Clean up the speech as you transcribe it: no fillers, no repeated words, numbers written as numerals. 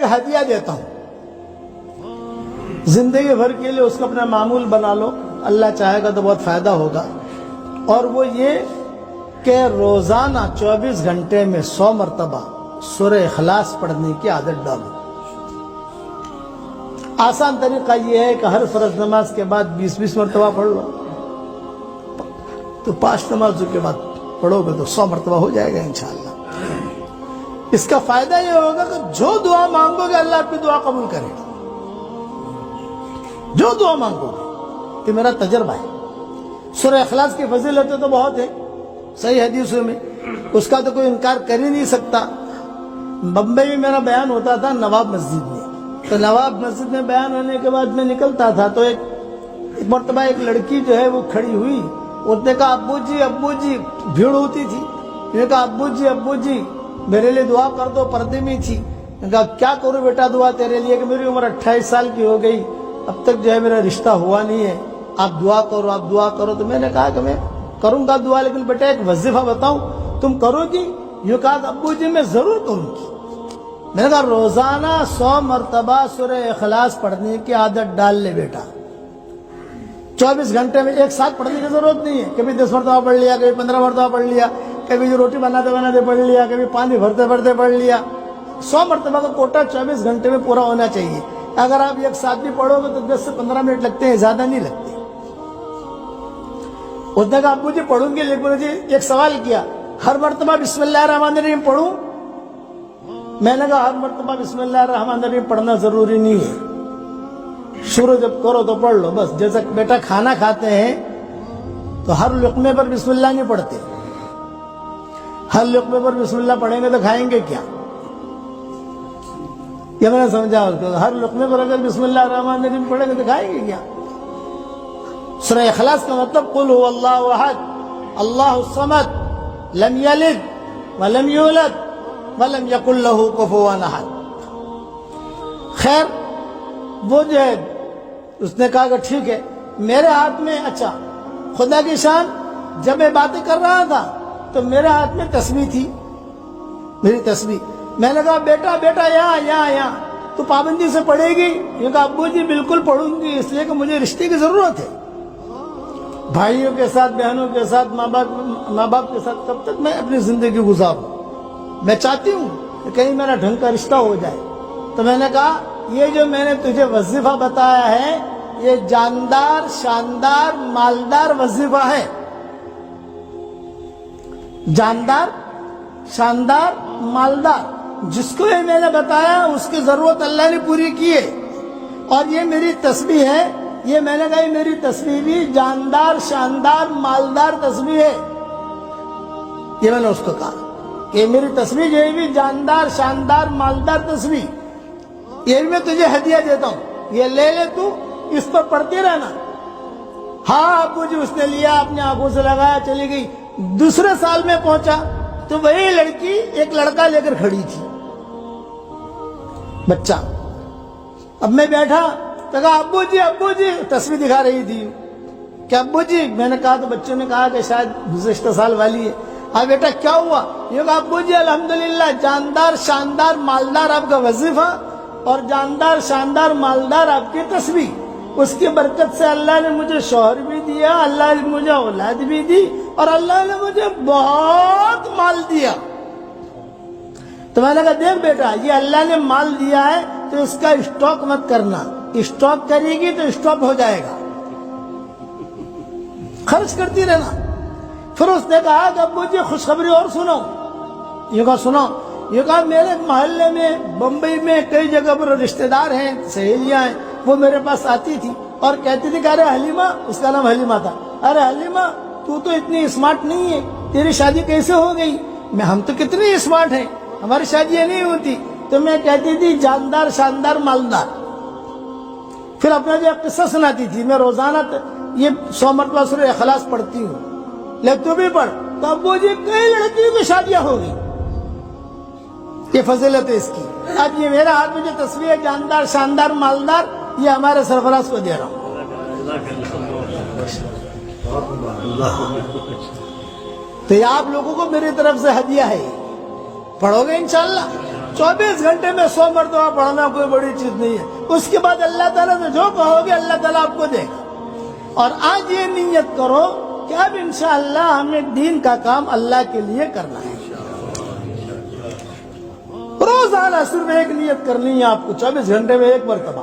ہدیہ دیتا ہوں، زندگی بھر کے لیے اس کو اپنا معمول بنا لو، اللہ چاہے گا تو بہت فائدہ ہوگا۔ اور وہ یہ کہ روزانہ 24 گھنٹے میں 100 مرتبہ سورہ اخلاص پڑھنے کی عادت ڈالو۔ آسان طریقہ یہ ہے کہ ہر فرض نماز کے بعد 20 مرتبہ پڑھ لو، تو 5 نمازوں کے بعد پڑھو گے تو 100 مرتبہ ہو جائے گا انشاءاللہ۔ اس کا فائدہ یہ ہوگا کہ جو دعا مانگو گے اللہ آپ کی دعا قبول کرے گا، جو دعا مانگو گے۔ یہ میرا تجربہ ہے۔ سورہ اخلاص کی فضیلتیں تو بہت ہے صحیح حدیثوں میں، اس کا تو کوئی انکار کر ہی نہیں سکتا۔ بمبئی میں میرا بیان ہوتا تھا نواب مسجد میں، تو نواب مسجد میں بیان ہونے کے بعد میں نکلتا تھا تو ایک مرتبہ ایک لڑکی جو ہے وہ کھڑی ہوئی، اس نے کہا ابو جی، بھیڑ ہوتی تھی، میں نے کہا ابو جی میرے لیے دعا کر دو، پردے میں تھی۔ میں نے کہا کیا کروں بیٹا دعا تیرے لیے، کہ میری عمر 28 سال کی ہو گئی، اب تک جو ہے میرا رشتہ ہوا نہیں ہے، آپ دعا کرو۔ تو میں نے کہا کہ میں کروں گا دعا، لیکن بیٹا ایک وظیفہ بتاؤں تم کرو گی؟ یوں کہا ابو جی میں ضرور کروں گی۔ میں نے کہا روزانہ 100 مرتبہ سورہ اخلاص پڑھنے کی عادت ڈال لے بیٹا، 24 گھنٹے میں ایک ساتھ پڑھنے کی ضرورت نہیں ہے، کبھی 10 مرتبہ پڑھ لیا، کبھی 15 مرتبہ پڑھ لیا، کبھی روٹی بناتے پڑھ لیا، کبھی پانی بھرتے پڑھ لیا۔ 100 مرتبہ کا کوٹا 24 گھنٹے میں پورا ہونا چاہیے۔ اگر آپ ایک ساتھ بھی پڑھو گے تو 10 سے 15 منٹ لگتے ہیں، زیادہ نہیں لگتے۔ اس نے کہا ابو جی پڑھوں گی، لیکن مجھے ایک سوال کیا، ہر مرتبہ بسم اللہ الرحمن الرحیم پڑھوں؟ میں نے کہا ہر مرتبہ بسم اللہ الرحمن الرحیم پڑھنا ضروری نہیں ہے، شروع جب کرو تو پڑھ لو بس۔ جیسا بیٹا کھانا کھاتے ہیں تو ہر لقمے پر بسم اللہ نہیں پڑھتے، ہر لقمے پر بسم اللہ پڑھیں گے تو کھائیں گے کیا؟ یہ میں نے سمجھا اس کو، ہر لقمے پر اگر بسم اللہ الرحمن الرحیم پڑھیں گے تو کھائیں گے کیا؟ سورہ اخلاص کا مطلب قل هو اللہ احد اللہ الصمد لم یلد ولم یولد ولم یکن له کفوا احد۔ خیر وہ جو ہے اس نے کہا کہ ٹھیک ہے میرے ہاتھ میں، اچھا خدا کی شان، جب میں باتیں کر رہا تھا تو میرے ہاتھ میں تسبیح تھی، میری تسبیح۔ میں نے کہا بیٹا یہاں تو پابندی سے پڑھے گی؟ یہ کہا ابو جی بالکل پڑھوں گی، اس لیے کہ مجھے رشتے کی ضرورت ہے، بھائیوں کے ساتھ، بہنوں کے ساتھ، ماں باپ کے ساتھ کب تک میں اپنی زندگی گزاروں؟ میں چاہتی ہوں کہ کہیں میرا ڈھنگ کا رشتہ ہو جائے۔ تو میں نے کہا یہ جو میں نے تجھے وظیفہ بتایا ہے یہ جاندار شاندار مالدار وظیفہ ہے، جاندار شاندار مالدار، جس کو یہ میں نے بتایا اس کی ضرورت اللہ نے پوری کی ہے۔ اور یہ میری تسبیح ہے، یہ میں نے کہا یہ میری تسبیح بھی جاندار شاندار مالدار تسبیح ہے۔ یہ میں نے اس کو کہا کہ میری تسبیح جو ہے بھی جاندار شاندار مالدار تسبیح، یہ بھی میں تجھے ہدیہ دیتا ہوں، یہ لے تو اس پر پڑھتی رہنا۔ ہاں ابو جی اس نے لیا، اپنے آنکھوں سے لگایا، چلی گئی۔ دوسرے سال میں پہنچا تو وہی لڑکی ایک لڑکا لے کر کھڑی تھی، بچہ۔ اب میں بیٹھا تو کہا ابو جی تصویر دکھا رہی تھی کہ ابو جی، میں نے کہا تو بچوں نے کہا کہ شاید گزشتہ سال والی ہے۔ ہاں بیٹا کیا ہوا؟ یہ کہا ابو جی الحمدللہ جاندار شاندار مالدار آپ کا وظیفہ اور جاندار شاندار مالدار آپ کی تسبیح، اس کی برکت سے اللہ نے مجھے شوہر بھی دیا، اللہ نے مجھے اولاد بھی دی، اور اللہ نے مجھے بہت مال دیا۔ تو میں نے کہا دیکھ بیٹا یہ اللہ نے مال دیا ہے تو اس کا اسٹاک مت کرنا، اسٹاک کرے گی تو اسٹاپ ہو جائے گا، خرچ کرتی رہنا۔ پھر اس نے کہا کہ ابو جی خوشخبری اور سنو۔ یہ کہا سنو۔ یہ کہا میرے محلے میں بمبئی میں کئی جگہ پر رشتہ دار ہیں، سہیلیاں ہیں، وہ میرے پاس آتی تھی اور کہتی تھی کہ ارے حلیمہ، اس کا نام حلیمہ تھا، ارے حلیمہ تو اتنی اسمارٹ نہیں ہے، تیری شادی کیسے ہو گئی؟ ہم تو کتنے اسمارٹ ہیں، ہماری شادی نہیں ہوتی۔ تو میں کہتی تھی جاندار شاندار مالدار۔ پھر اپنا جو قصہ سناتی تھی، میں روزانہ یہ 100 مرتبہ سورہ اخلاص پڑھتی ہوں، لیکن تو بھی پڑھ۔ تو ابو جی کئی لڑکیوں کی شادیاں ہو گئی، یہ فضیلت ہے اس کی۔ اب یہ میرا ہاتھ میں جو تصویر ہے جاندار شاندار مالدار، یہ ہمارے سرفراز کو دے رہا ہوں۔ تو یہ آپ لوگوں کو میری طرف سے ہدیہ ہے، پڑھو گے انشاءاللہ 24 گھنٹے میں 100 مرتبہ پڑھنا کوئی بڑی چیز نہیں ہے. اس کے بعد اللہ تعالیٰ سے جو کہو گے اللہ تعالیٰ آپ کو دے گا. اور آج یہ نیت کرو کہ اب انشاءاللہ ہمیں دین کا کام اللہ کے لیے کرنا ہے. روزانہ صرف ایک نیت کرنی ہے آپ کو 24 گھنٹے میں ایک مرتبہ.